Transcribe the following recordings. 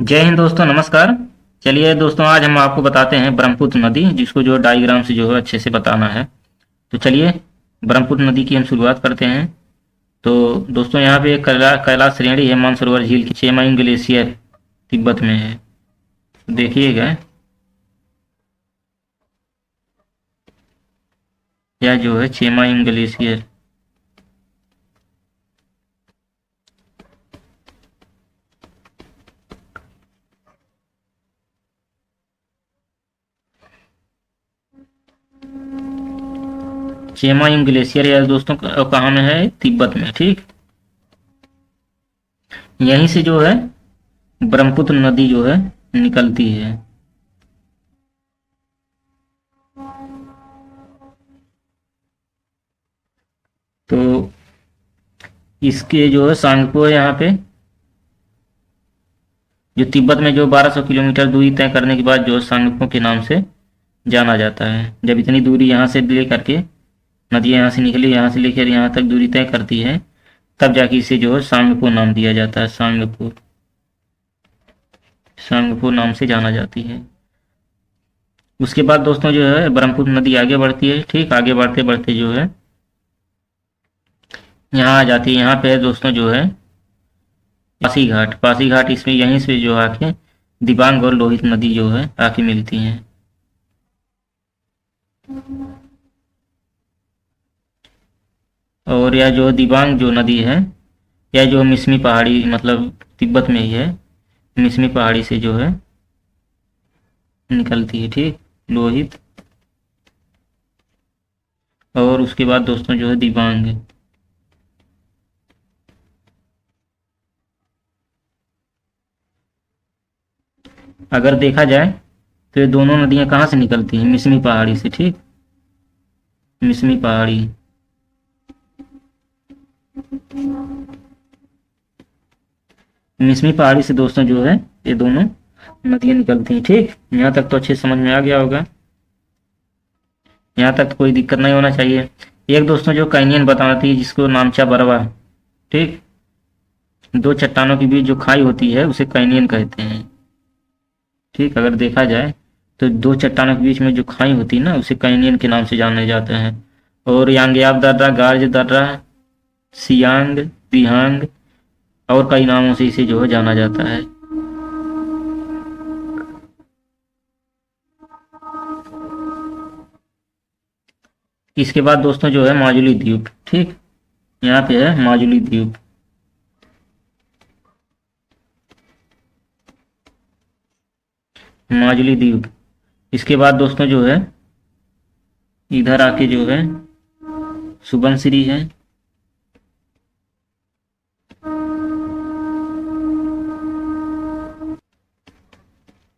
जय हिंद दोस्तों, नमस्कार। चलिए दोस्तों, आज हम आपको बताते हैं ब्रह्मपुत्र नदी, जिसको जो डायग्राम से जो है अच्छे से बताना है। तो चलिए ब्रह्मपुत्र नदी की हम शुरुआत करते हैं। तो दोस्तों, यहाँ पे एक कैलाश श्रेणी है, मानसरोवर झील की चेमायुंग ग्लेशियर तिब्बत में है। देखिएगा, यह जो है चेमायुंग ग्लेशियर। चेमायुंग ग्लेशियर यह दोस्तों कहाँ में है? तिब्बत में, ठीक। यहीं से जो है ब्रह्मपुत्र नदी जो है निकलती है। तो इसके जो है सांगपो है यहाँ पे, जो तिब्बत में जो 1200 किलोमीटर दूरी तय करने के बाद जो सांगपो के नाम से जाना जाता है। जब इतनी दूरी यहाँ से ले करके नदी यहाँ से निकली, यहाँ से लेकर यहाँ तक दूरी तय करती है, तब जाके इसे जो है सांगपो नाम दिया जाता है। सांगपो, सांगपो नाम से जाना जाती है। उसके बाद दोस्तों जो है ब्रह्मपुत्र नदी आगे बढ़ती है, ठीक। आगे बढ़ते बढ़ते जो है यहाँ आ जाती है। यहाँ पे है दोस्तों जो है पासीघाट। पासीघाट इसमें यहीं से जो आके दिबांग और लोहित नदी जो है आके मिलती हैं। और यह जो दिबांग जो नदी है, यह जो मिसमी पहाड़ी, मतलब तिब्बत में ही है, मिसमी पहाड़ी से जो है निकलती है, ठीक। लोहित, और उसके बाद दोस्तों जो है दिबांग। अगर देखा जाए तो ये दोनों नदियां कहाँ से निकलती हैं? मिसमी पहाड़ी से, ठीक। मिसमी पहाड़ी, मिसमी पहाड़ी से दोस्तों जो है ये दोनों नदियां निकलती हैं, ठीक। यहाँ तक तो अच्छे समझ में आ गया होगा। यहाँ तक तो कोई दिक्कत नहीं होना चाहिए। एक दोस्तों जो कैनियन बताती है, जिसको नामचा बरवा, ठीक। दो चट्टानों के बीच जो खाई होती है उसे कैनियन कहते हैं, ठीक। अगर देखा जाए तो दो चट्टानों के बीच में जो खाई होती है ना, उसे कैनियन के नाम से जाने जाते हैं। और यांग्याब दर्रा, गार्ज दर्रा, सियांग, दिहांग और कई नामों से इसे जो है जाना जाता है। इसके बाद दोस्तों जो है माजुली द्वीप, ठीक। यहाँ पे है माजुली द्वीप। माजुली द्वीप। इसके बाद दोस्तों जो है इधर आके जो है सुबनसिरी है।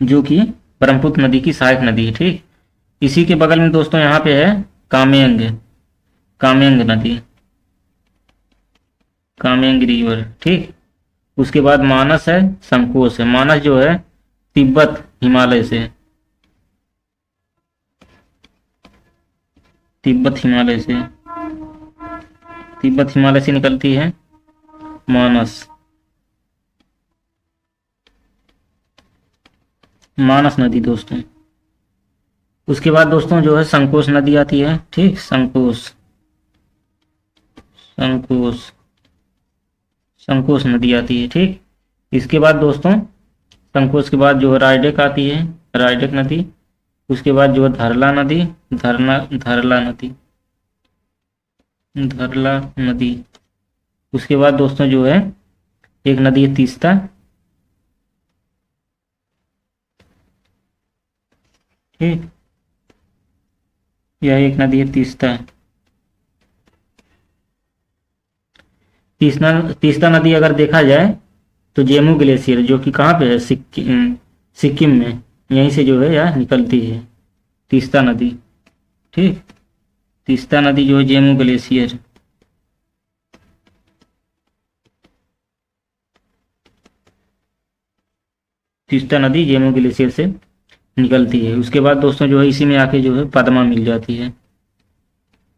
जो कि ब्रह्मपुत्र नदी की सहायक नदी है, ठीक। इसी के बगल में दोस्तों यहाँ पे है कामेंग, कामेंग नदी, कामेंग रिवर, ठीक। उसके बाद मानस है, संकोच है। मानस जो है तिब्बत हिमालय से, तिब्बत हिमालय से, तिब्बत हिमालय से निकलती है मानस, मानस नदी दोस्तों। उसके बाद दोस्तों जो है संकोच नदी आती है, ठीक। संकोच, संकोच, संकोच नदी आती है, ठीक। इसके बाद दोस्तों संकोच के बाद जो है रायडेक आती है, रायडेक नदी। उसके बाद जो है धरला नदी, धरला नदी, धरला नदी। उसके बाद दोस्तों जो है एक नदी है तीस्ता, ठीक। यह एक नदी है तीस्ता। तीस्ता नदी अगर देखा जाए तो जेमू ग्लेशियर, जो कि कहाँ पे है, सिक्किम, सिक्किम में, यहीं से जो है यह निकलती है तीस्ता नदी, ठीक। तीस्ता नदी जो है जेमू ग्लेशियर, तीस्ता नदी जेमू ग्लेशियर से निकलती है। उसके बाद दोस्तों जो है इसी में आके जो है पद्मा मिल जाती है,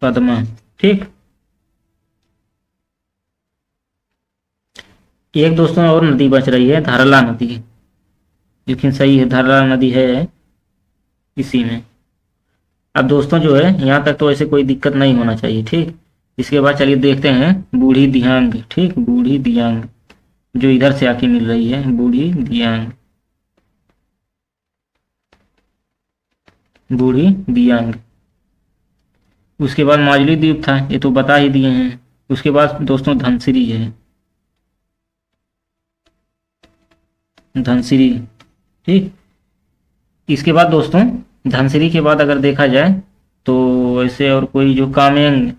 पद्मा, ठीक। एक दोस्तों और नदी बच रही है, धरला नदी। लेकिन सही है, धरला नदी है इसी में। अब दोस्तों जो है यहाँ तक तो ऐसे कोई दिक्कत नहीं होना चाहिए, ठीक। इसके बाद चलिए देखते हैं बूढ़ी दियांग, ठीक, बूढ़ी दियांग जो इधर से आके मिल रही है, बूढ़ी दियांग, बूढ़ी दियांग। उसके बाद माजुली द्वीप था, ये तो बता ही दिए हैं। उसके बाद दोस्तों धनसिरी है, धनसिरी, ठीक। इसके बाद दोस्तों धनसिरी के बाद अगर देखा जाए तो ऐसे और कोई जो कामेंग,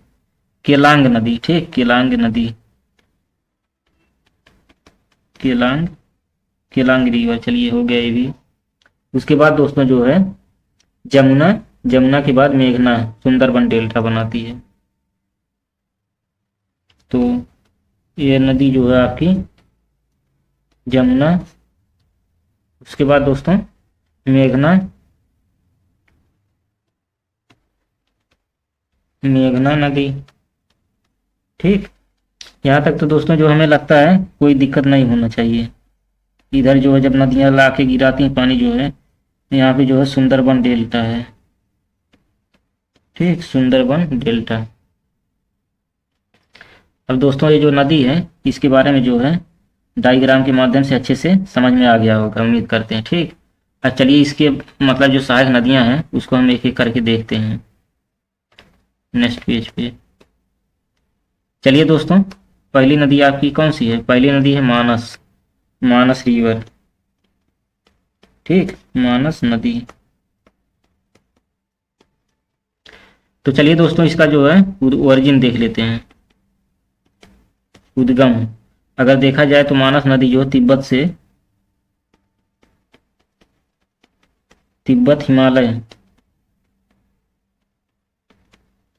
केलांग नदी, ठीक, केलांग नदी, केलांग, केलांग रिवर, चलिए हो गया ये भी। उसके बाद दोस्तों जो है जमुना, जमुना के बाद मेघना सुंदरबन डेल्टा बनाती है। तो ये नदी जो है आपकी जमुना, उसके बाद दोस्तों मेघना, मेघना नदी, ठीक। यहाँ तक तो दोस्तों जो हमें लगता है कोई दिक्कत नहीं होना चाहिए। इधर जो है जब नदियाँ ला के गिराती हैं पानी जो है, यहाँ पे जो है सुंदरबन डेल्टा है, ठीक, सुंदरबन डेल्टा। अब दोस्तों ये जो नदी है इसके बारे में जो है डायग्राम के माध्यम से अच्छे से समझ में आ गया होगा, उम्मीद करते हैं, ठीक। अब चलिए इसके मतलब जो सहायक नदियां हैं उसको हम एक एक करके देखते हैं नेक्स्ट पेज पे। चलिए दोस्तों पहली नदी आपकी कौन सी है? पहली नदी है मानस, मानस रिवर, ठीक, मानस नदी। तो चलिए दोस्तों इसका जो है ओरिजिन देख लेते हैं, उद्गम। अगर देखा जाए तो मानस नदी जो तिब्बत से, तिब्बत हिमालय,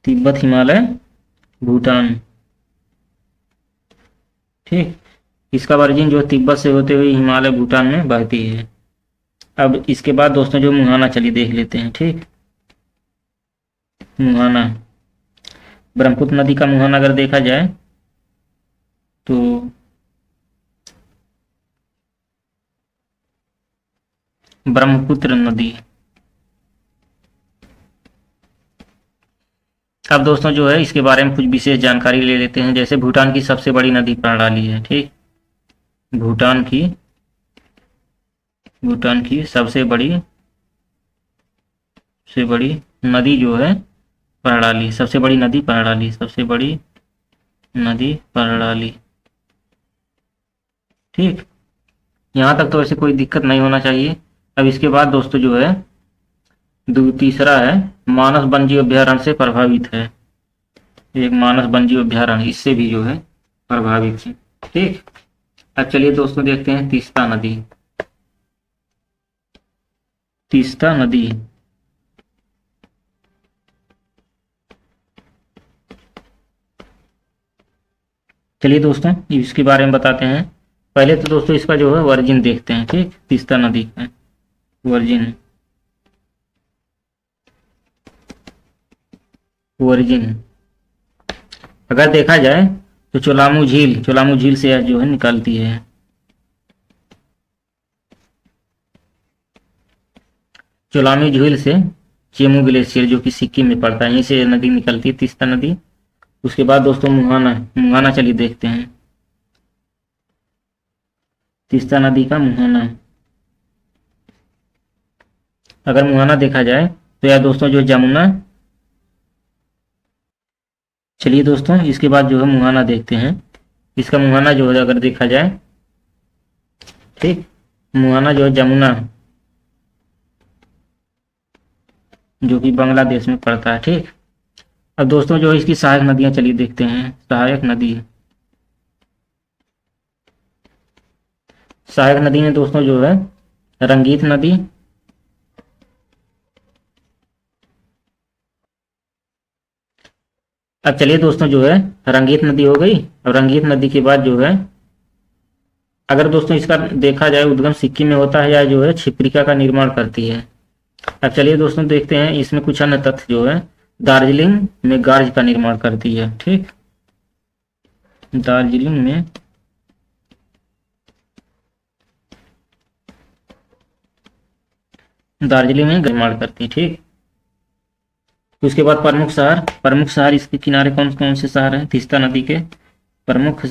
तिब्बत हिमालय भूटान, ठीक, इसका ओरिजिन जो तिब्बत से होते हुए हिमालय भूटान में बहती है। अब इसके बाद दोस्तों जो मुहाना, चलिए देख लेते हैं, ठीक। मुहाना, ब्रह्मपुत्र नदी का मुहाना अगर देखा जाए तो ब्रह्मपुत्र नदी। अब दोस्तों जो है इसके बारे में कुछ विशेष जानकारी ले लेते हैं। जैसे भूटान की सबसे बड़ी नदी प्रणाली है, ठीक, भूटान की, भूटान की सबसे बड़ी, सबसे बड़ी नदी जो है प्रणाली, सबसे बड़ी नदी प्रणाली, सबसे बड़ी नदी प्रणाली, ठीक। यहाँ तक तो ऐसे कोई दिक्कत नहीं होना चाहिए। अब इसके बाद दोस्तों जो है तीसरा है मानस वन्यजीव अभ्यारण्य से प्रभावित है, एक मानस वन्यजीव अभ्यारण्य इससे भी जो है प्रभावित है, ठीक। अब चलिए दोस्तों देखते हैं तीस्ता नदी, तीस्ता नदी। चलिए दोस्तों इसके बारे में बताते हैं। पहले तो दोस्तों इसका जो है वर्जिन देखते हैं, ठीक, तीस्ता नदी का वर्जिन, वर्जिन अगर देखा जाए तो चोलामू झील, चोलामू झील से जो है निकलती है। चोलामू झील से चेमू ग्लेशियर जो कि सिक्किम में पड़ता है, यहीं से नदी निकलती है तीस्ता नदी। उसके बाद दोस्तों मुहाना, मुहाना चलिए देखते हैं तीस्ता नदी का मुहाना। अगर मुहाना देखा जाए तो यार दोस्तों जो जमुना, चलिए दोस्तों इसके बाद जो है मुहाना देखते हैं। इसका मुहाना जो है अगर देखा जाए, ठीक, मुहाना जो है जमुना जो कि बांग्लादेश में पड़ता है, ठीक। अब दोस्तों जो है इसकी सहायक नदियां चलिए देखते हैं। सहायक नदी, सहायक नदी में दोस्तों जो है रंगीत नदी, अब चलिए दोस्तों जो है रंगीत नदी हो गई। अब रंगीत नदी के बाद जो है अगर दोस्तों इसका देखा जाए उद्गम सिक्किम में होता है या जो है छिप्रिका का निर्माण करती है। अब चलिए दोस्तों देखते हैं इसमें कुछ अन्य तथ्य जो है दार्जिलिंग में गार्ज का निर्माण करती है, ठीक, दार्जिलिंग में दार्जिलिंग में निर्माण करती है। ठीक, उसके बाद प्रमुख शहर इसके किनारे कौन कौन से शहर हैं तीस्ता नदी के? प्रमुख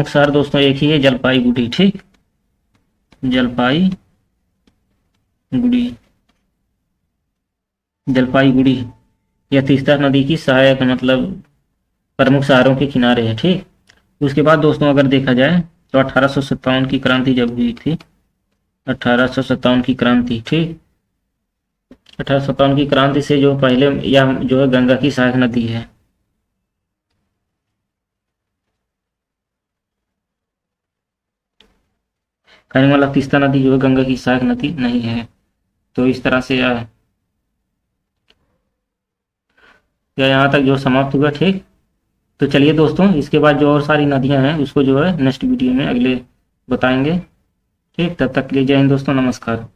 शहर दोस्तों एक ही है, जलपाईगुड़ी। ठीक, जलपाईगुड़ी, जलपाईगुड़ी यह तीस्ता नदी की सहायक मतलब प्रमुख शहरों के किनारे है। ठीक, उसके बाद दोस्तों अगर देखा जाए तो 1857 की क्रांति जब हुई थी, 1857 की क्रांति। ठीक, 1857 की क्रांति से जो पहले यह जो है गंगा की सहायक नदी है। कहने वाला तीस्ता नदी जो है गंगा की सहायक नदी नहीं है। तो इस तरह से यह यहाँ तक जो समाप्त हुआ। ठीक, तो चलिए दोस्तों इसके बाद जो और सारी नदियाँ हैं उसको जो है नेक्स्ट वीडियो में अगले बताएंगे। ठीक, तब तक के लिए जय हिंद दोस्तों, नमस्कार।